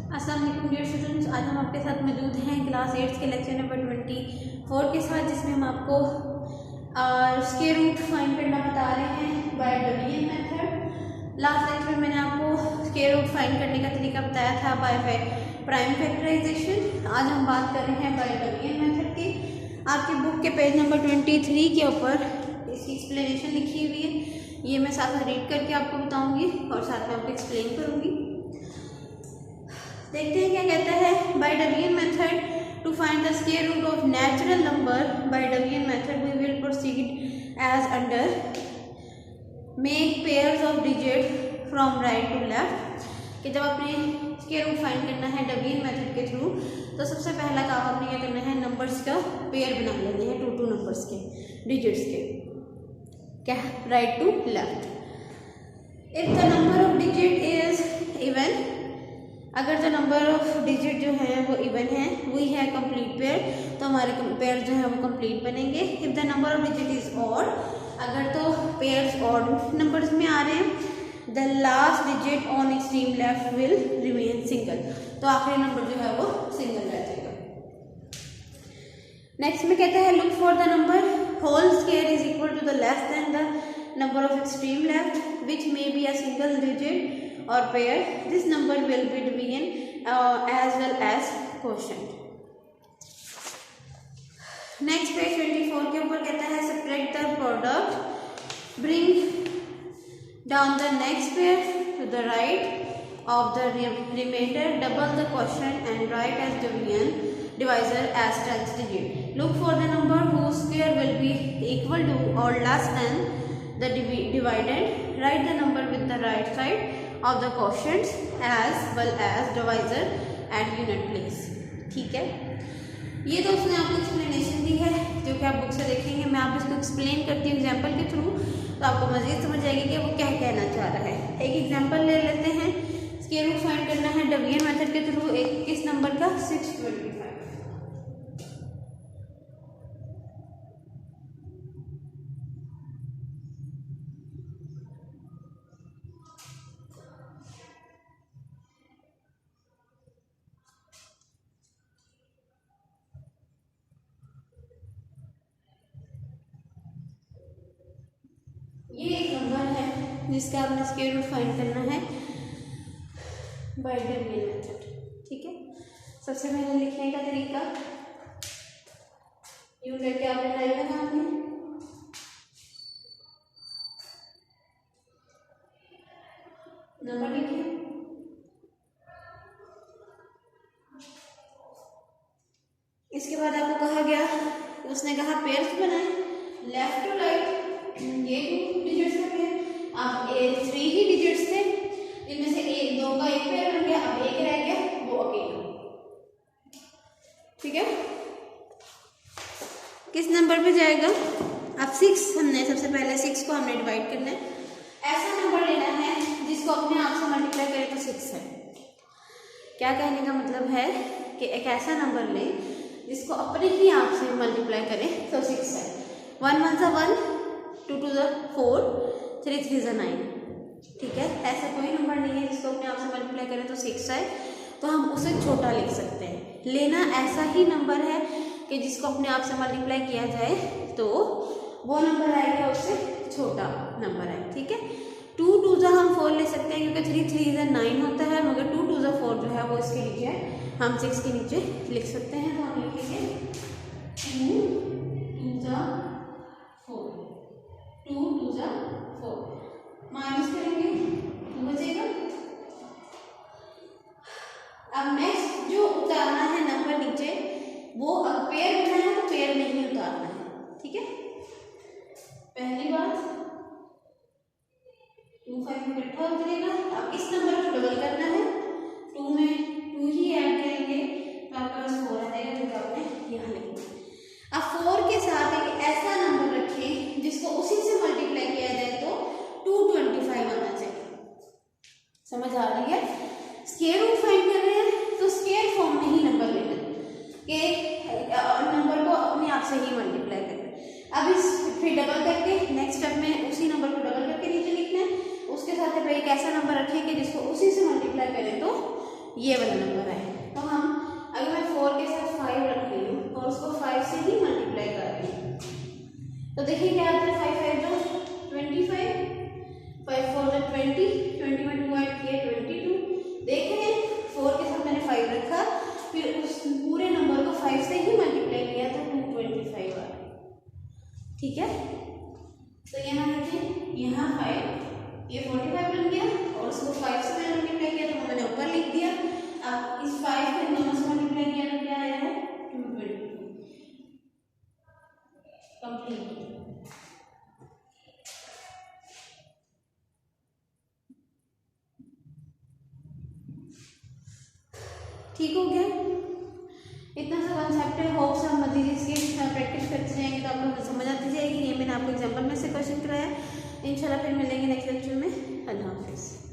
अस्सलाम वालेकुम dear students, आज हम आपके साथ मौजूद हैं क्लास 8 के लेक्चर नंबर 24 के साथ, जिसमें हम आपको स्क्वायर रूट फाइंड करना बता रहे हैं bye division method. Last lecture में मैंने आपको स्क्वायर रूट फाइंड करने का तरीका बताया था बाय प्राइम फैक्टराइजेशन। आज हम बात कर रहे हैं बाय डबलियन मेथड की। आपकी बुक के पेज नंबर 23 के ऊपर इसकी एक्सप्लेनेशन लिखी हुई है, ये मैं साथ रीड करके आपको बताऊँगी और साथ में आपको एक्सप्लेन करूँगी। देखते हैं क्या कहता है। By division method to find the square root of natural number, by division method we will proceed as under. Make pairs of digit from right to left. कि जब आपने स्क्वायर रूट फाइंड करना है डबलियन मेथड के through, तो सबसे पहला काम आपने क्या करना है, नंबर्स का पेयर बना लेने हैं, टू नंबर्स के, डिजिट्स के, क्या, right to left. If the number of digit is even, अगर जो नंबर ऑफ डिजिट जो है वो इवन है, वही है कंप्लीट पेयर, तो हमारे पेयर जो है वो कंप्लीट बनेंगे। If the number of digit is odd, अगर तो पेयर्स ऑड नंबर्स में आ रहे हैं, the last digit on extreme left will remain single, तो आखिरी नंबर जो है वो सिंगल रह जाएगा। नेक्स्ट में कहता है look for the number whole square is equal to the less than the number of extreme left which may be a single digit और pair, this number will be division as well as quotient. Next page 24 के ऊपर कहता है separate the product, bring down the next pair to the right of the remainder, double the quotient and write as divisor as 10th digit. Look for the number whose square will be equal to or less than the dividend. Write the number with the right side of the quotients as well as divisor at unit place. ठीक है, ये तो उसने आपको explanation दी है जो कि आप बुक से देखेंगे। मैं आप इसको एक्सप्लेन करती हूँ एग्जाम्पल के थ्रू, तो आपको मज़ीद समझ आएगी कि वो क्या कहना चाह रहा है। एक एग्जाम्पल ले लेते हैं। स्क्वायर रूट फाइंड करना है डबलियन मेथड के थ्रू एक किस नंबर का, 625। ये एक नंबर है जिसका आपने स्क्वायर रूट फाइंड करना है बाय डबलियन मेथड। ठीक है, सबसे पहले लिखने का तरीका यूं करके आपने टाइप करना, आपने नंबर लिखिए, इसके बाद आपको कहा गया, उसने कहा पेयर्स बनाए लेफ्ट टू राइट, ये 2 डिजिट्स का पेयर, अब 3 ही डिजिट्स थे, इनमें से एक 2 का एक पेयर बन गया, अब एक रह गया वो अकेला। ठीक है, किस नंबर पे जाएगा, अब 6, हमने सबसे पहले 6 को हमने डिवाइड करना है। ऐसा नंबर लेना है जिसको अपने आप से मल्टीप्लाई करें तो 6 है। क्या कहने का मतलब है कि एक ऐसा नंबर लें जिसको अपने ही आप से मल्टीप्लाई करें तो 6 है। 1 1 सा 1, 2 2 सा 4, 3 3 सा 9। ठीक है, ऐसा कोई नंबर नहीं है जिसको अपने आप से मल्टीप्लाई करें तो 6 आए, तो हम उसे छोटा लिख सकते हैं। लेना ऐसा ही नंबर है कि जिसको अपने आप से मल्टीप्लाई किया जाए तो वो नंबर आएगा उससे छोटा नंबर है। ठीक है, 2 2 सा हम 4 ले सकते हैं क्योंकि 3 3 सा 9 होता है, मगर 2 2 सा 4 जो है वो इसके नीचे हम 6 के नीचे लिख सकते हैं। तो हम लिखेंगे 2 2 सा 4, 2 2 सा 4, माइनस करेंगे तो बचेगा। अब नेक्स्ट जो उतारना है नंबर नीचे, वो अब पेयर बनाना है तो पेयर में ही उतारना है। ठीक है, पहली बात 2 5 इकट्ठा उतरेगा। अब इस नंबर को डबल करना है, 2 में 2 ही ऐड करेंगे तो आपका पास 4 आ जाएगा, जो आपने यहाँ लिखना है। अब 4 के साथ एक ऐसा नंबर रखें जिसको उसी से मल्टीप्लाई किया जाए तो 225 आना चाहिए। समझ आ रही है? स्क्वायर रूट फाइंड कर रहे हैं तो स्क्वायर फॉर्म में ही नंबर लेना कि नंबर को अपने आप से ही मल्टीप्लाई करना। अब इस फिर डबल करके नेक्स्ट स्टेप में उसी नंबर को डबल करके नीचे लिखना है। उसके साथ एक ऐसा नंबर रखें कि जिसको उसी से मल्टीप्लाई करें तो ये वाला नंबर आए। तो हम अगर मैं 4 के साथ 5 रख रही हूँ और उसको 5 से ही मल्टीप्लाई कर रही हूँ, तो देखिए क्या आता है, 5 5 जो 25, 5 4 जो 20, 20 में 2 ऐड किए 22। देखें 4 के साथ मैंने 5 रखा, फिर उस पूरे नंबर को 5 से ही मल्टीप्लाई किया तो 225 आ गया। ठीक है, तो यहाँ देखिए, यहाँ 5, ये 45 बन गया और उसको 5 से मैंने मल्टीप्लाई किया तो मैंने ऊपर लिख दिया। अब इस 5 को इन दोनों से मल्टीप्लाई किया तो क्या आया है, 222 कंप्लीट। ठीक हो गया, इतना सा कॉन्सेप्ट है। होप सब मजीद इसकी प्रैक्टिस करते जाएंगे तो आपको समझ आती जाएगी। ये मैंने आपको एग्जाम्पल में से क्वेश्चन कराया। इंशाल्लाह फिर मिलेंगे नेक्स्ट लेक्चर में। अल्लाह हाफिज़।